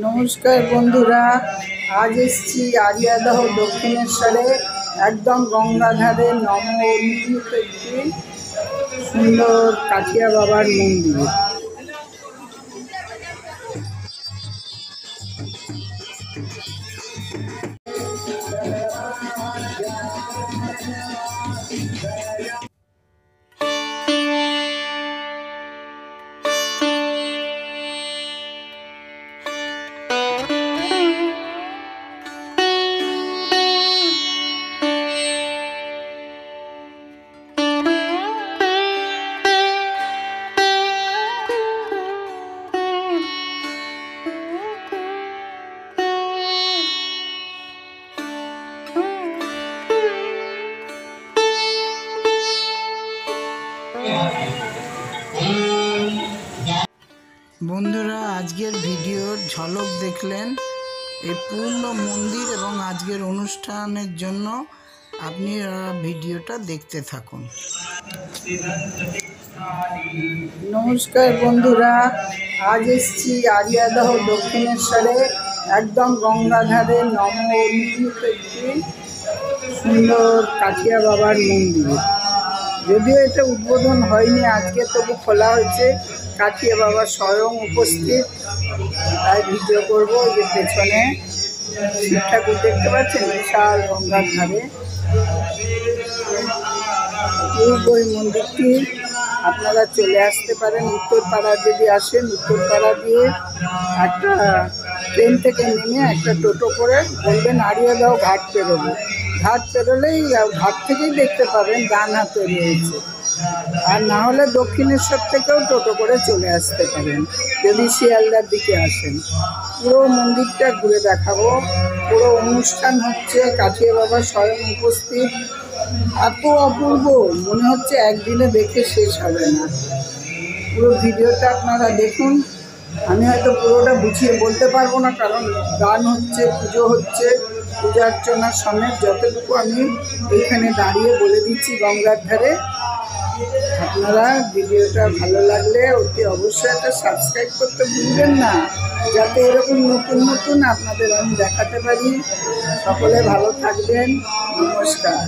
নমস্কার বন্ধুরা, আজ এসেছি আরিয়াদহ দক্ষিণেশ্বরে একদম গঙ্গাধারে নবনির্মিত একটি সুন্দর কাঠিয়া বাবার মন্দির। বন্ধুরা, আজকের ভিডিওর ঝলক দেখলেন। এই পূর্ণ মন্দির এবং আজকের অনুষ্ঠানের জন্য আপনি ভিডিওটা দেখতে থাকুন। নমস্কার বন্ধুরা, আজ এসেছি আরিয়াদহ দক্ষিণেশ্বরে একদম গঙ্গাধারে নবনির্মিত একটি সুন্দর কাঠিয়া বাবার মন্দির। যদিও এটা উদ্বোধন হয়নি আজকে, তবু খোলা হয়েছে। কাঠিয়া বাবা স্বয়ং উপস্থিত, তাই ভিডিও করবো। যে পেছনে শিব ঠাকুর দেখতে পাচ্ছেন বিশাল গঙ্গার ধারে। ওই মন্দিরটি আপনারা চলে আসতে পারেন উত্তরপাড়া। যদি আসেন, উত্তরপাড়া দিয়ে একটা ট্রেন থেকে নেমে একটা টোটো করে বলবেন আরিয়াদহ ঘাট পেরোবো। ঘাট পেরোলেই ঘাট থেকেই দেখতে পাবেন, ডান হাতে রয়েছে। আর না হলে দক্ষিণেশ্বর থেকেও টোটো করে চলে আসতে পারেন যদি শিয়ালদার দিকে আসেন। পুরো মন্দিরটা ঘুরে দেখাবো। পুরো অনুষ্ঠান হচ্ছে, কাঠিয়া বাবা স্বয়ং উপস্থিত। এত অপূর্ব, মনে হচ্ছে একদিনে দেখে শেষ হবে না। পুরো ভিডিওটা আপনারা দেখুন। আমি হয়তো পুরোটা বুঝিয়ে বলতে পারবো না, কারণ গান হচ্ছে, পুজো হচ্ছে, পূজা অর্চনার সমেত যতটুকু আমি এইখানে দাঁড়িয়ে বলে দিচ্ছি গঙ্গার ধারে। আপনারা ভিডিওটা ভালো লাগলে অতি অবশ্যই একটা সাবস্ক্রাইব করতে ভুলবেন না, যাতে এরকম নতুন নতুন আপনাদের আমি দেখাতে পারি। সকলে ভালো থাকবেন। নমস্কার।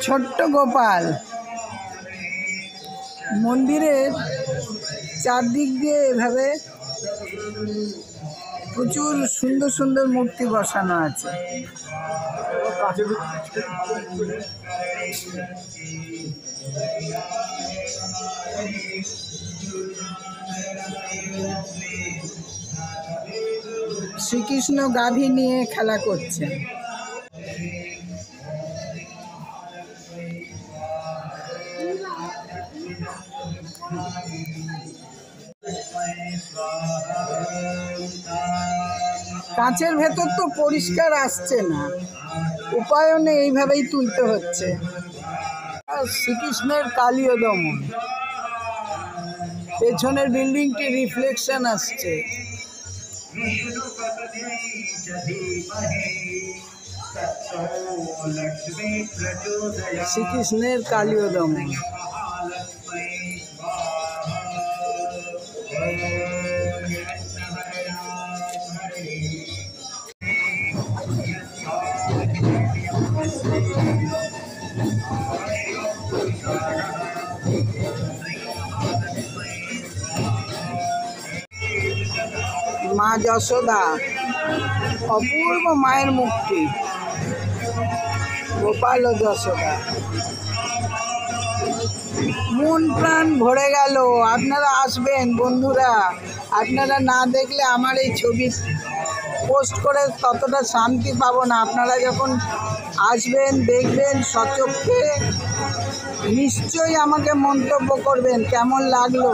ছোট্ট গোপাল মন্দিরের চারদিক দিয়ে এভাবে প্রচুর সুন্দর সুন্দর মূর্তি বসানো আছে। শ্রীকৃষ্ণ গাভী নিয়ে খেলা করছেন। কাঁচের ভেতর তো পরিষ্কার আসছে না, উপায়ও নেই, এইভাবেই তুলতে হচ্ছে। শ্রীকৃষ্ণের কালীয় দমন, পেছনের বিল্ডিংটি রিফ্লেকশন আসছে। শ্রীকৃষ্ণের কালীয় দমন। মা যশোদা, অপূর্ব মায়ের মুক্তি, গোপাল ও যশোদা, মন প্রাণ ভরে গেল। আপনারা আসবেন বন্ধুরা, আপনারা না দেখলে আমার এই ছবি পোস্ট করে ততটা শান্তি পাবো না। আপনারা যখন আসবেন, দেখবেন সচক্ষে, নিশ্চয়ই আমাকে মন্তব্য করবেন কেমন লাগলো।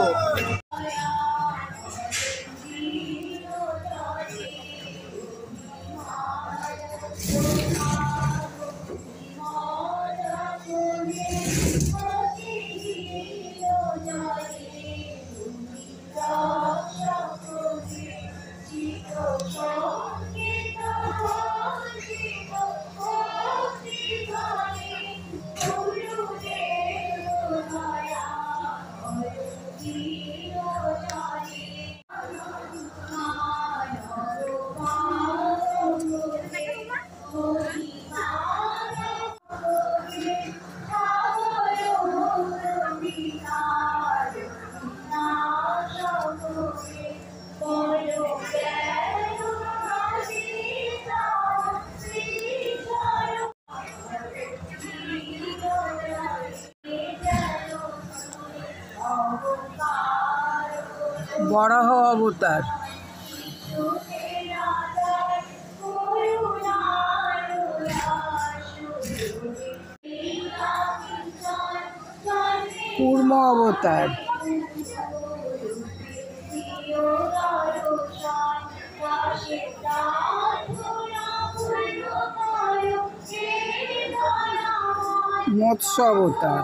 বরাহ অবতার। কূর্ম অবতার। মৎস্য অবতার।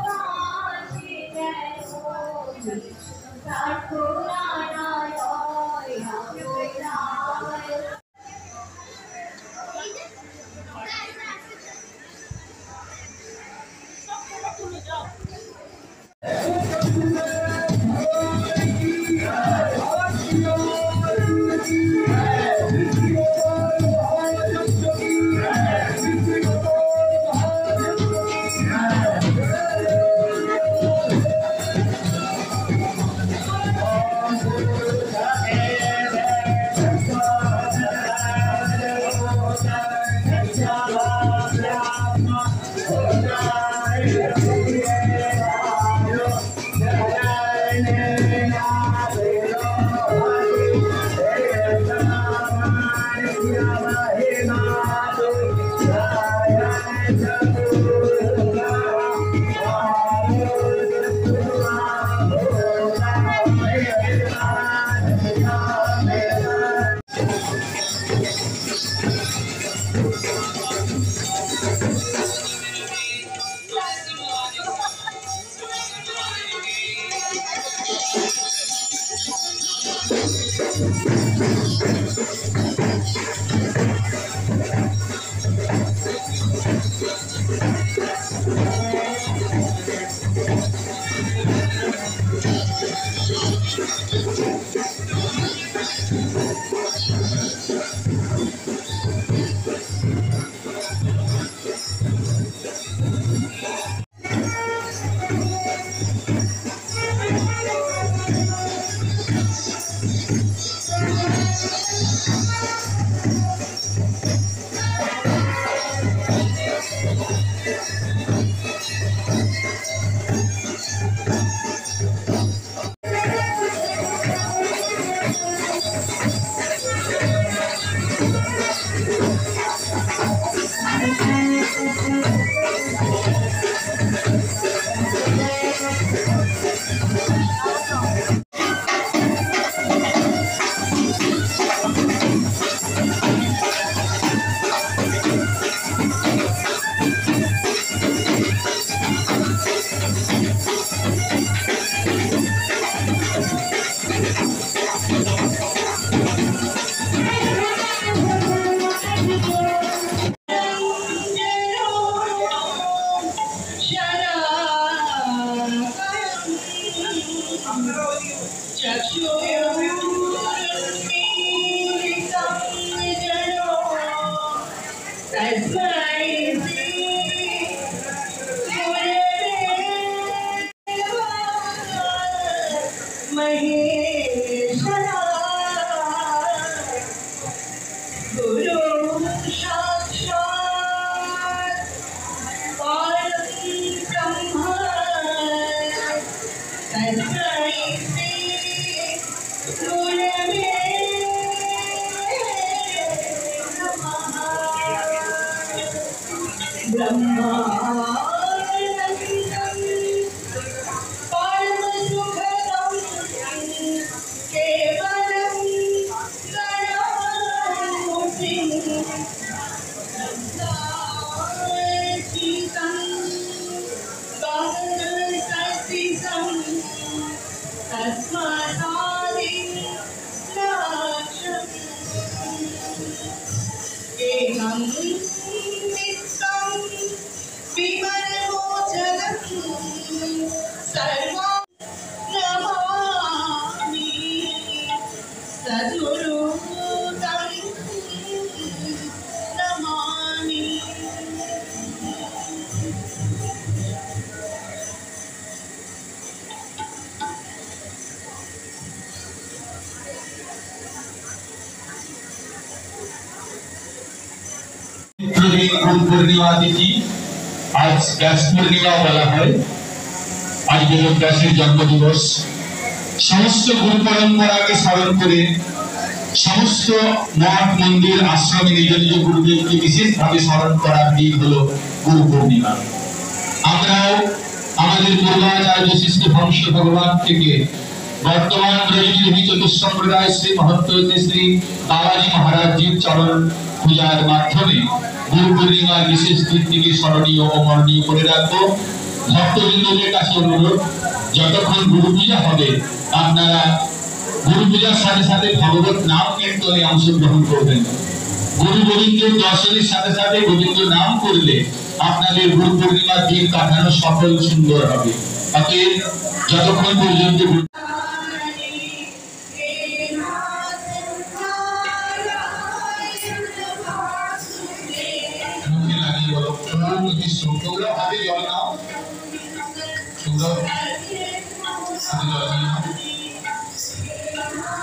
पूर्णिमा तिथि आज व्यास पूर्णिमा বলা হয় आज হলো व्यासेর জন্মদিবস সমস্ত গুরু পরম্পরাকে স্মরণ করে সমস্ত মঠ মন্দির আশ্রমে নিজ নিজ গুরুদেবকে বিশেষভাবে স্মরণ করার দিন হলো গুরু পূর্ণিমা আমরাও আমাদের পূর্বাচার্য শ্রী ভংশ ভগবান থেকে বর্তমান ব্রজবিধি চতুসম্প্রদায় শ্রী মহন্ত শ্রী বাবাজি মহারাজজির চরণ পূজার মাধ্যমে গুরু পূর্ণিমার বিশেষ দিনটিকে স্মরণীয় ও মরণীয় করে রাখবো ভক্তবৃন্দদের কাছে অনুরোধ যতক্ষণ গুরু পূজা হবে আপনারা গুরু পূজার সাথে সাথে ভগবত নাম কীর্তনে অংশগ্রহণ করবেন গুরু গোবিন্দের দর্শনের সাথে সাথে গোবিন্দ নাম করলে আপনাদের গুরু পূর্ণিমার দিন কাটানো সফল সুন্দর হবে অতএব যতক্ষণ পর্যন্ত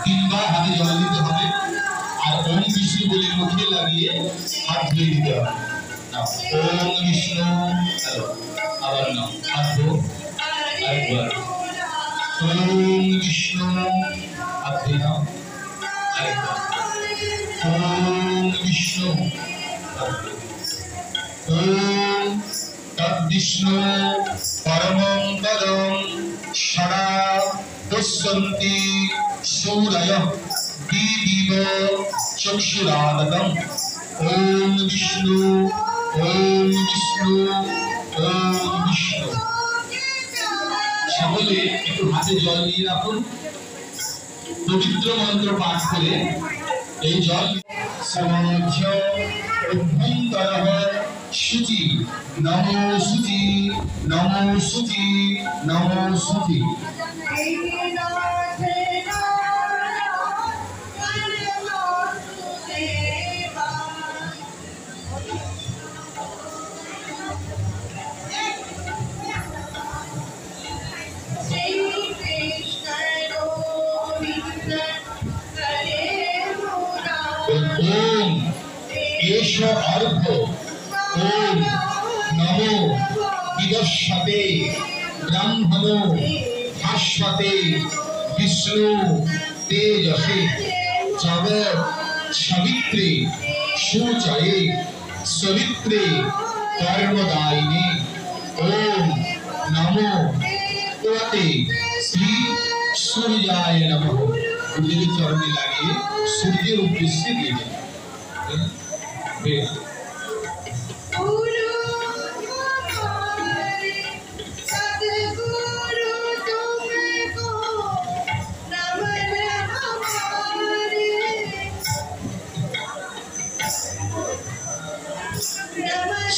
তিনবার হাতে জল দিতে হবে আর ওম বিষ্ণু বলে মুখে লাগিয়ে হাত ধুয়ে দিতে হবে। ওম বিষ্ণু আবার নাও হাত ধো একবার। ওম বিষ্ণু হাত ধুয়ে নাও আরেকবার। ওম বিষ্ণু ওম তদ্বিষ্ণু পরমং পদং সদা পশ্যন্তি সূরয়ঃ দিদিব চক্ষুরাদতম। ওম বিষ্ণু ওম বিষ্ণু ওম বিষ্ণু। সকলে একটু হাতে জল নিয়ে রাখুন, পবিত্র মন্ত্র পাঠ করে এই জল সমধ্য অভ্যন্তরঃ শুচি নমো শুচি নমো শুচি নমো শুচি। ওম এষ অর্ঘ ওম নমো বিদস্যতে ব্রাহ্মণো ভাস্বতে বিষ্ণু তেজসে জগৎ সবিত্রে সুচয়ে সবিত্রে কর্মদায়িনে। ওম নমো ভগবতে শ্রী সূর্যায় নমঃ। গুরুদেবের চরণে লাগিয়ে সূর্যের উদ্দেশ্যে দিয়ে দেন।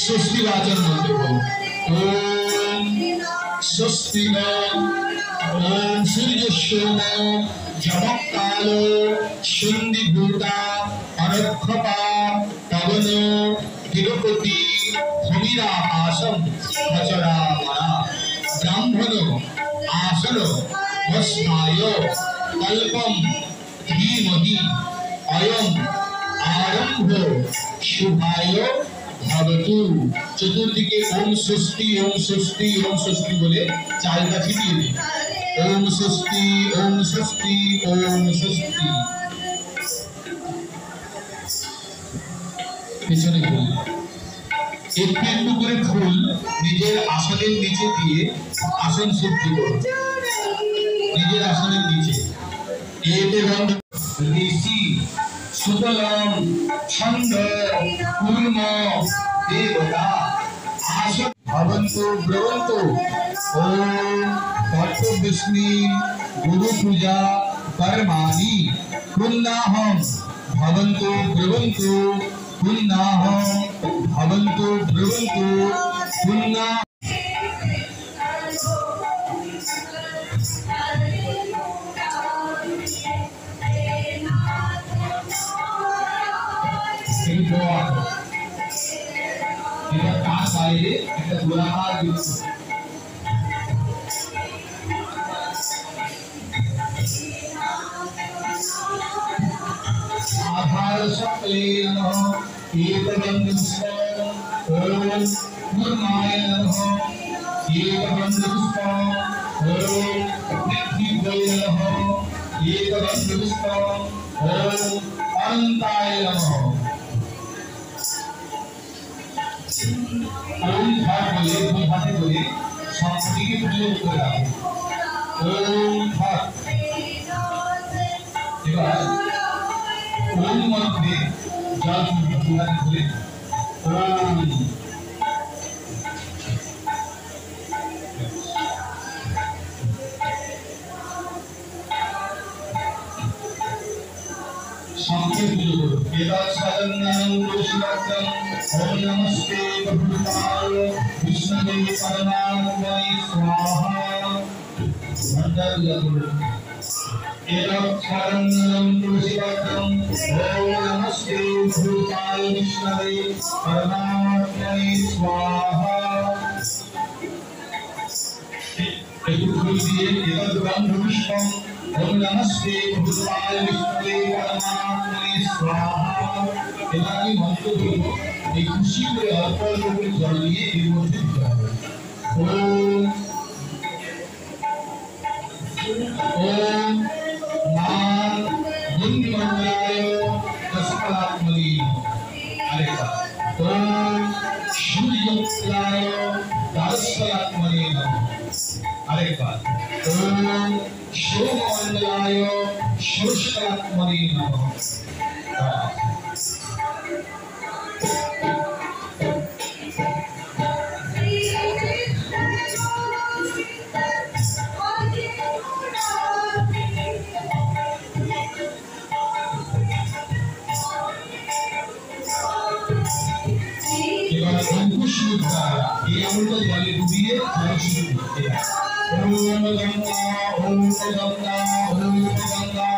ষষ্ঠী বাচন মন্ত্র ওম স্বস্তি ওম সূর্যস্য যমকালো সন্ধিভূতা অনক্ষপা পবন তিরুপতি ভূমিরা আসম ভচরামরা ব্রাহ্মণ আসন বস্নায় কল্পম ধীমহি অয়ম আরম্ভ শুভায় ভবতু। চতুর্দিকে ওম স্বস্তি ওম স্বস্তি ওম স্বস্তি বলে চালটা ছিটিয়ে দিন। ওম স্বস্তি ওম স্বস্তি ওম স্বস্তি। পেছনে ফুল একটু একটু করে ফুল নিজের আসনের নিচে দিয়ে আসন শুদ্ধ করুন। নিজের আসনের নিচে এতে গন্ধ ঋষি সুতলম ছন্দ কুর্ম দেবতা আসন ভবন্তু ব্রবন্তু। ওম কর্তব্যস্মি গুরু পূজা কর্মাণি পুণ্যাহম ভবন্তু ব্রবন্তু পুণ্যাহম ভবন্তু ব্রবন্তু পুণ্যা। এবার তার বাইরে একটা গোলাকার বৃত্ত আধার সকলে নমঃ একবন্ধুষ্পম ওম পূর্ণায় নমঃ একবন্ধুষ্পম ওম পৃথিবীয়ে নমঃ একবন্ধুষ্পম ওম অনন্তায় নমঃ। ওম ভাগ বলে দুই হাতে করে শব্দটিকে প্রয়োগ করে রাখুন। ওম ভাগ। এবার ওম মন্ত্রে জল দুই হাতে করে ওম। সংক্ষেপ পুজো করুন। এবার সাধনাং পুরুষোত্তম ওম নমস্তে ভূতায় বিষ্ণুবে পরমাত্মনে স্বাহা। মন্ত্র করুন। এবার সাধনাং পুরুষোত্তম ওম নমস্তে ভূতায় বিষ্ণুবে পরমাত্মনে স্বাহা। একটু ফুল দিয়ে এবার ব্রহ্মপুষ্পম ओम नमस्ते भगवान विष्णुवे परमात्मने स्वाहा এবারে মন্ত্রগুলো এই খুশি করে অল্প অল্প করে জল দিয়ে এর মধ্যে দিতে হবে ওম ओम मान बुद्धि मंगलाय दशकलात्मनि अरेका ओम सूर्योदयाय दशकलात्मनि अरेका ओम सोममंगलाय षोडशकलात्मनि अंकुश मुद्रा ये अमृत जले डूबिए अंकुश मुद्रा ओम गंगा ओम गंगा ओम गंगा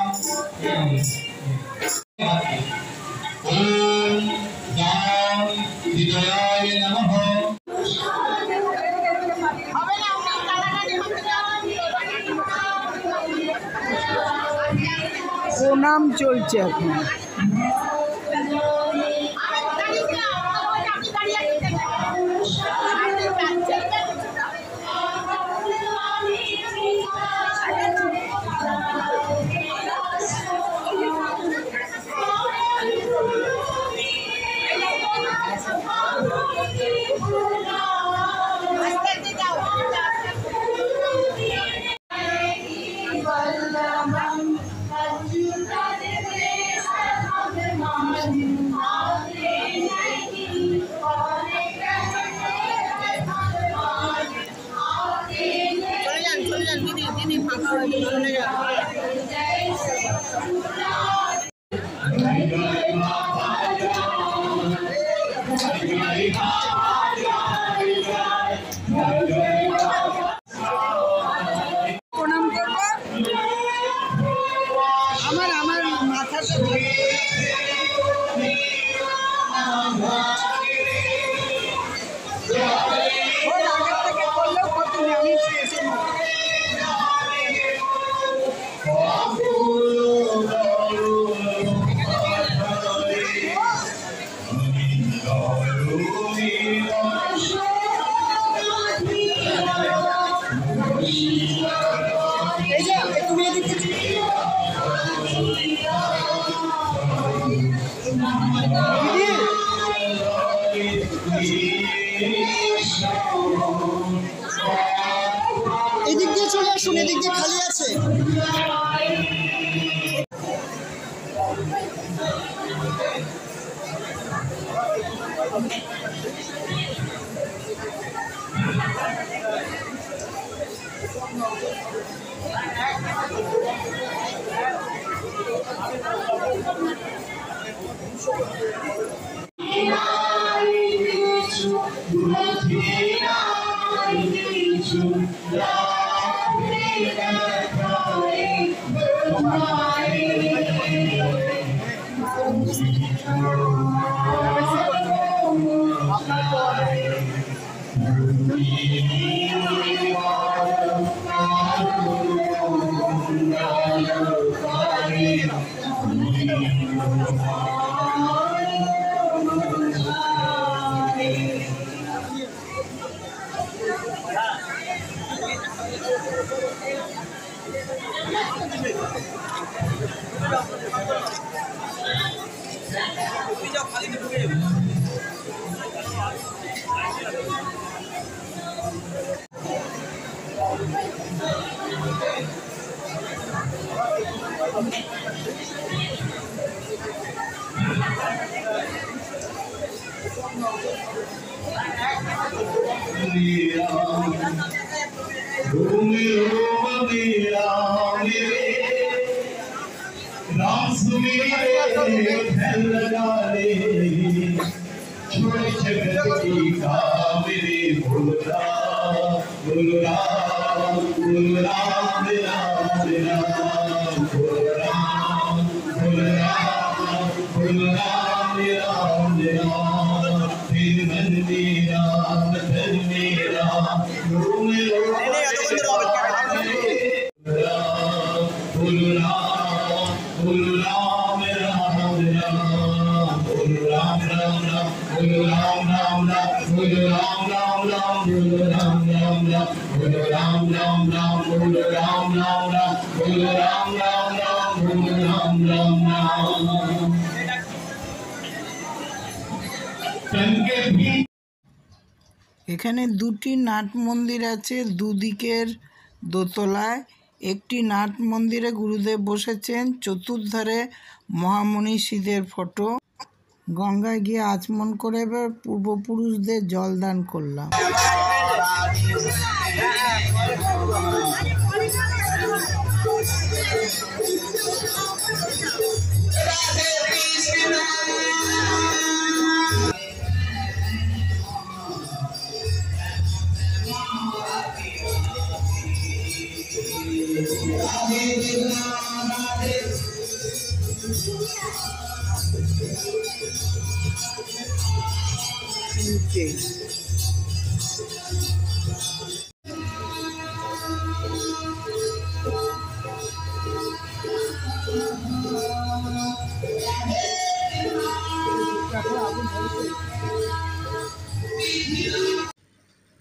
ओम दान विजयाय नमः প্রণাম চলছে এখন। প্রণাম করবো আমার মাথাটা ওর আগের থেকে করলেও কত আমি তুমি এদিকে এদিক দিয়ে চলে আসুন, এদিক দিয়ে খালি আছে। फूल बोलो राम राम राम, बोलो राम राम राम, बोलो राम राम राम, बोलो राम राम राम, बोलो राम राम राम, बोलो राम राम राम, बोलो राम राम राम, बोलो राम राम राम, बोलो राम राम राम। এখানে দুটি নাট মন্দির আছে, দুদিকের দোতলায়। একটি নাট মন্দিরে গুরুদেব বসেছেন, চতুর্ধারে মহামনীষীদের ফটো। গঙ্গায় গিয়ে আচমন করে এবার পূর্বপুরুষদের জলদান করলাম।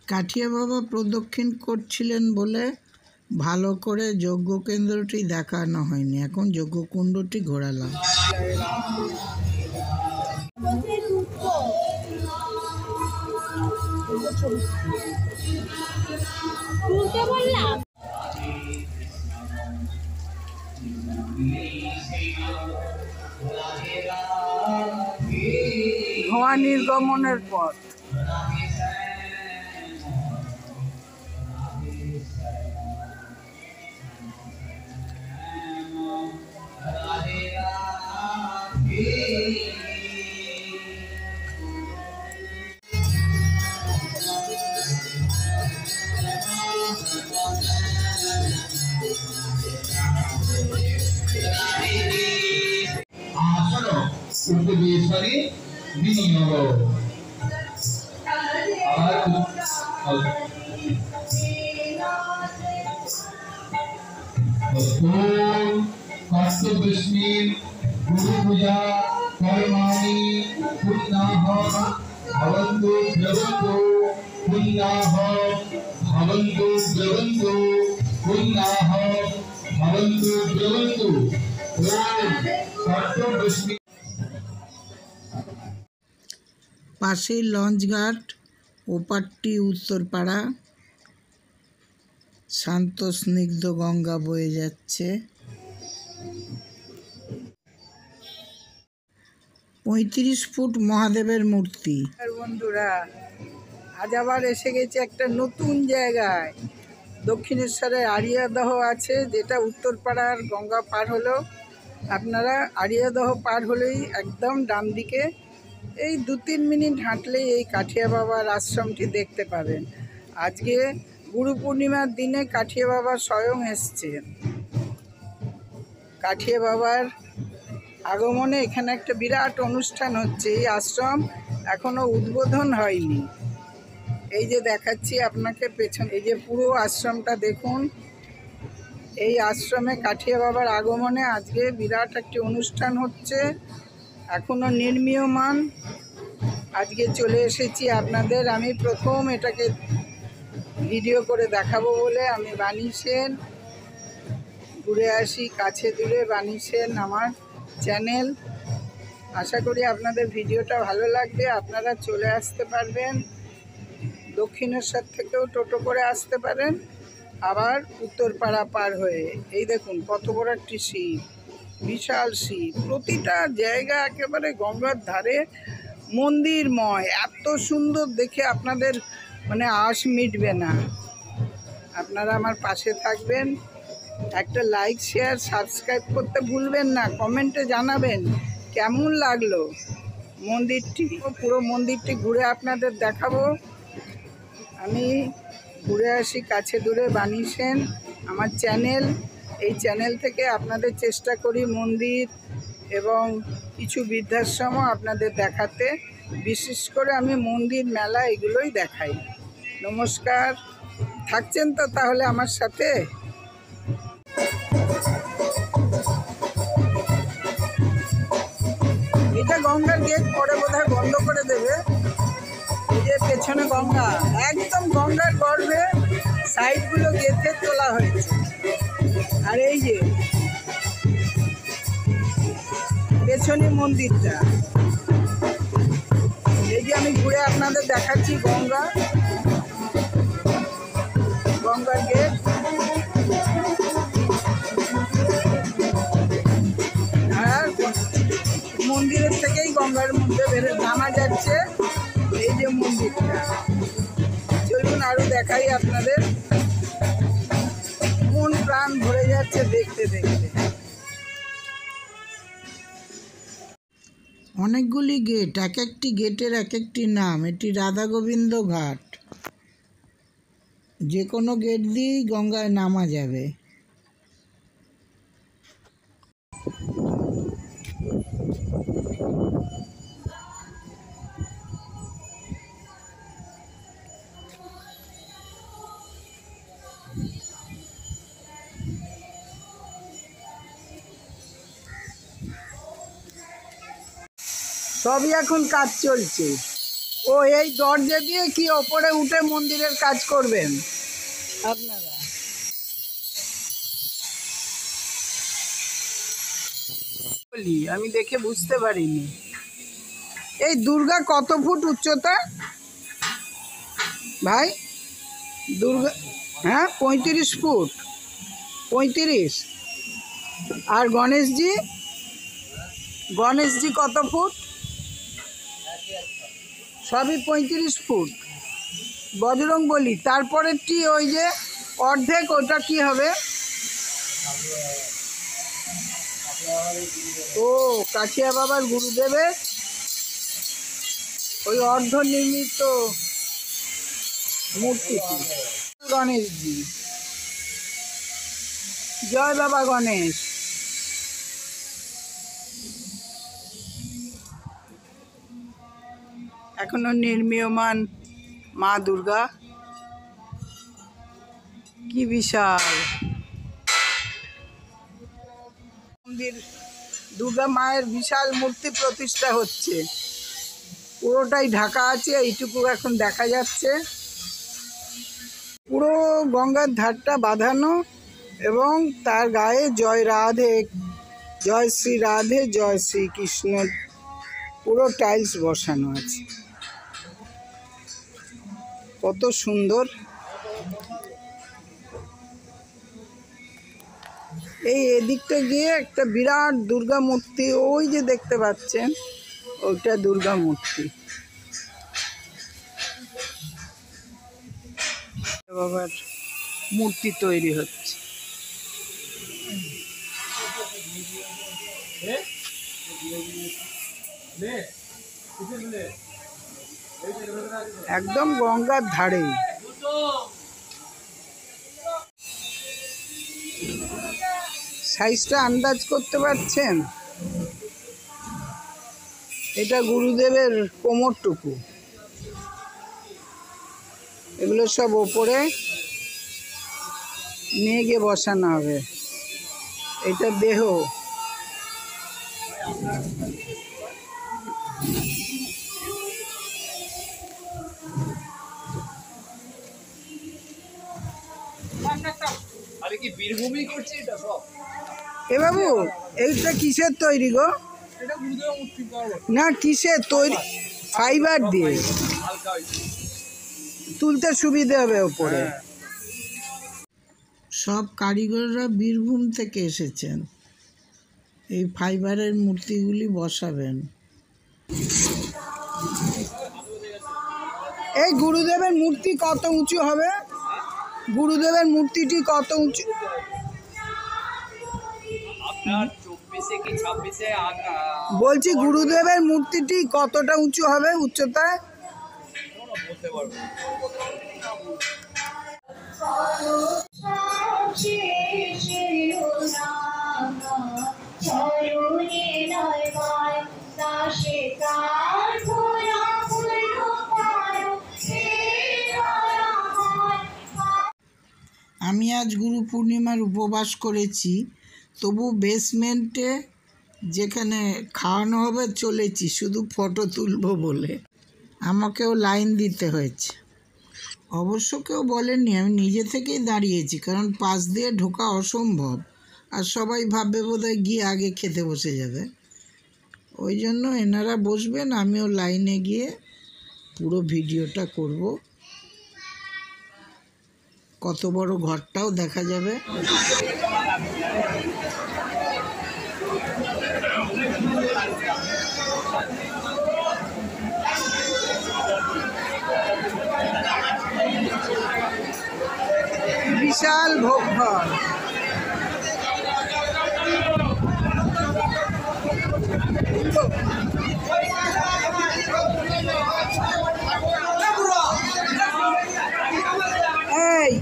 কাঠিয়া বাবা প্রদক্ষিণ করছিলেন বলে ভালো করে যজ্ঞ কেন্দ্রটি দেখানো হয়নি, এখন যজ্ঞ কুণ্ডটি ঘোরালাম। ধোঁয়া নির্গমনের পথ। उपदेशरे विनियोग कर्तव्यस्मिन् गुरु पूजा कर्माणि पुण्याः भवन्तु भवन्तु पुण्याः भवन्तु भवन्तु पुण्याः भवन्तु भवन्तु। कर्तव्यस्मिन् পাশেই লঞ্চ ঘাট, ওপারটি উত্তরপাড়া। শান্ত স্নিগ্ধ গঙ্গা বয়ে যাচ্ছে। 35 ফুট মহাদেবের মূর্তি। বন্ধুরা, আজ আবার এসে গেছে একটা নতুন জায়গায়। দক্ষিণেশ্বরের আড়িয়াদহ আছে, যেটা উত্তরপাড়ার গঙ্গা পার হলো। আপনারা আড়িয়াদহ পার হলেই একদম ডান দিকে এই 2-3 মিনিট হাঁটলেই এই কাঠিয়া বাবার আশ্রমটি দেখতে পাবেন। আজকে গুরু পূর্ণিমার দিনে কাঠিয়া বাবা স্বয়ং এসছেন। কাঠিয়া বাবার আগমনে এখানে একটা বিরাট অনুষ্ঠান হচ্ছে। এই আশ্রম এখনো উদ্বোধন হয়নি। এই যে দেখাচ্ছি আপনাকে পেছনে, এই যে পুরো আশ্রমটা দেখুন। এই আশ্রমে কাঠিয়া বাবার আগমনে আজকে বিরাট একটি অনুষ্ঠান হচ্ছে, এখনো নির্মীয়মান। আজকে চলে এসেছি আপনাদের, আমি প্রথম এটাকে ভিডিও করে দেখাবো বলে আমি বাণী সেন, ঘুরে আসি কাছে দূরে বাণী সেন আমার চ্যানেল। আশা করি আপনাদের ভিডিওটা ভালো লাগবে। আপনারা চলে আসতে পারবেন, দক্ষিণেশ্বর থেকেও টোটো করে আসতে পারেন, আবার উত্তরপাড়া পার হয়ে। এই দেখুন কত বড় একটি শিব, বিশাল শিব। প্রতিটা জায়গা একেবারে গঙ্গার ধারে মন্দিরময়। এত সুন্দর দেখে আপনাদের মানে আশ মিটবে না। আপনারা আমার পাশে থাকবেন, একটা লাইক শেয়ার সাবস্ক্রাইব করতে ভুলবেন না। কমেন্টে জানাবেন কেমন লাগলো মন্দিরটি। পুরো মন্দিরটি ঘুরে আপনাদের দেখাবো। আমি ঘুরে আসি কাছে দূরে বাণী সেন আমার চ্যানেল। এই চ্যানেল থেকে আপনাদের চেষ্টা করি মন্দির এবং কিছু বৃদ্ধাশ্রমও আপনাদের দেখাতে। বিশেষ করে আমি মন্দির, মেলা এগুলোই দেখাই। নমস্কার, থাকছেন তো তাহলে আমার সাথে। গঙ্গার গেট পরে বোধহয় বন্ধ করে দেবে। এই যে পেছনে গঙ্গা, একদম গঙ্গার গর্ভে সাইডগুলো গেটে তোলা হয়েছে। আর এই যে পেছনে মন্দিরটা, এই যে আমি ঘুরে আপনাদের দেখাচ্ছি গঙ্গার গেট। আর মন্দিরের থেকেই গঙ্গার মধ্যে নামা যাচ্ছে। এই যে মন্দিরটা, চলুন আরো দেখাই আপনাদের। মন প্রাণ ভরে যাচ্ছে দেখতে দেখতে। অনেকগুলি গেট, এক একটি গেটের এক একটি নাম। এটি রাধা গোবিন্দ ঘাট। যে কোনো গেট দিয়েই গঙ্গায় নামা যাবে। সবই এখন কাজ চলছে। ও এই দরজা দিয়ে কি ওপরে উঠে মন্দিরের কাজ করবেন আপনারা? বলি আমি দেখে বুঝতে পারিনি। এই দুর্গা কত ফুট উচ্চতা ভাই? দুর্গা, হ্যাঁ 35 ফুট। 35। আর গণেশজি কত ফুট? সবই 35 ফুট। বজরংবলী তারপরেরটি ওই যে অর্ধেক, ওটা কি হবে? ও কাছিয়া বাবার গুরুদেবের ওই অর্ধ নির্মিত মূর্তিটি। গণেশজি, জয় বাবা গণেশ। এখনো নির্মীয়মান মা দুর্গা, কি বিশাল মন্দির। দুর্গা মায়ের বিশাল মূর্তি প্রতিষ্ঠা হচ্ছে, পুরোটাই ঢাকা আছে, এইটুকু এখন দেখা যাচ্ছে। পুরো গঙ্গার ধারটা বাঁধানো এবং তার গায়ে জয় রাধে, জয় শ্রী রাধে, জয় শ্রী কৃষ্ণ পুরো টাইলস বসানো আছে। কত সুন্দর। এই এদিকটা গিয়ে একটা বিরাট দুর্গা মূর্তি, ওই যে দেখতে পাচ্ছেন ওইটা দুর্গা মূর্তি। বাবার মূর্তি তৈরি হচ্ছে। একদম গঙ্গার ধারেই। সাইজটা আন্দাজ করতে পারছেন? এটা গুরুদেবের কোমরটুকু। এগুলো সব ওপরে নিয়ে গিয়ে বসানো হবে। এটা দেহ। আরে কি বীরভূমি করছে এটা সব? এ বাবু এইটা কিসের তৈরি গো? এটা গুরুদেব মূর্তি না কিসের তৈরি? ফাইবার দিয়ে হালকা তুলতে সুবিধে হবে ওপরে। সব কারিগররা বীরভূম থেকে এসেছেন, এই ফাইবারের মূর্তিগুলি বসাবেন। এই গুরুদেবের মূর্তি কত উঁচু হবে? গুরুদেবের মূর্তিটি কত উঁচু? আপনার 24 কি 26 বলছি গুরুদেবের মূর্তিটি কতটা উঁচু হবে উচ্চতায়? বলতে পারবো। আমি আজ গুরু পূর্ণিমার উপবাস করেছি, তবু বেসমেন্টে যেখানে খাওয়ানো হবে চলেছি শুধু ফটো তুলবো বলে, আমাকেও লাইন দিতে হয়েছে। অবশ্য কেউ বলেননি, আমি নিজে থেকেই দাঁড়িয়েছি, কারণ পাশ দিয়ে ঢোকা অসম্ভব, আর সবাই ভাববে বোধহয় গিয়ে আগে খেতে বসে যাবে। ওই জন্য এনারা বসবেন, আমিও লাইনে গিয়ে পুরো ভিডিওটা করব। কত বড় ঘরটাও দেখা যাবে। বিশাল ভোগ ঘর। এই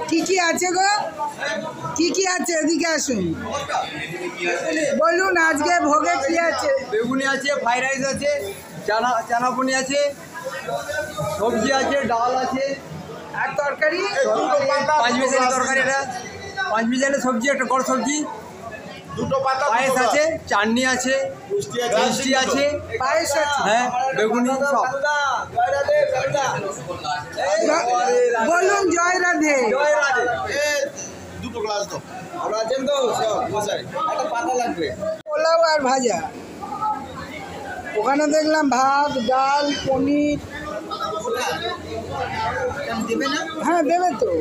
কি কি আছে গো? কি কি আছে? এদিকে আসুন, বলুন আজকে ভোগে কি আছে? বেগুনি আছে, ফ্রাইড রাইস আছে, চানা পনির আছে, সবজি আছে, ডাল আছে, আর তরকারি? 5 মিশালি তরকারি, এটা 5 মিশালি সবজি, একটা বড় সবজি, পায়েস আছে, চাটনি আছে, মিষ্টি আছে, পায়েস আছে? হ্যাঁ বেগুনি সব। বলুন জয় রাধে। দুটো গ্লাস দাও। আমরা আছেন তো সব মশাই, একটা পাতা লাগবে। পোলাও আর ভাজা। ওখানে দেখলাম ভাত, ডাল, পনির। দেবে না? হ্যাঁ দেবে তো।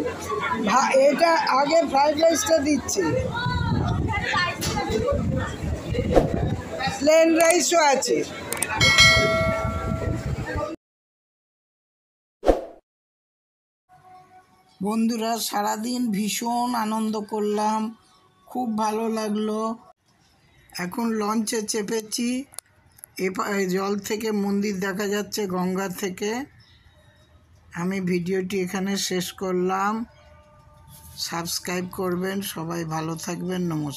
এটা আগে ফ্রাইড রাইসটা দিচ্ছে, প্লেন রাইসও আছে। বন্ধুরা সারাদিন ভীষণ আনন্দ করলাম, খুব ভালো লাগলো। এখন লঞ্চে চেপেছি, জল থেকে মন্দির দেখা যাচ্ছে গঙ্গা থেকে। আমি ভিডিওটি এখানে শেষ করলাম। সাবস্ক্রাইব করবেন, সবাই ভালো থাকবেন, নমস্কার।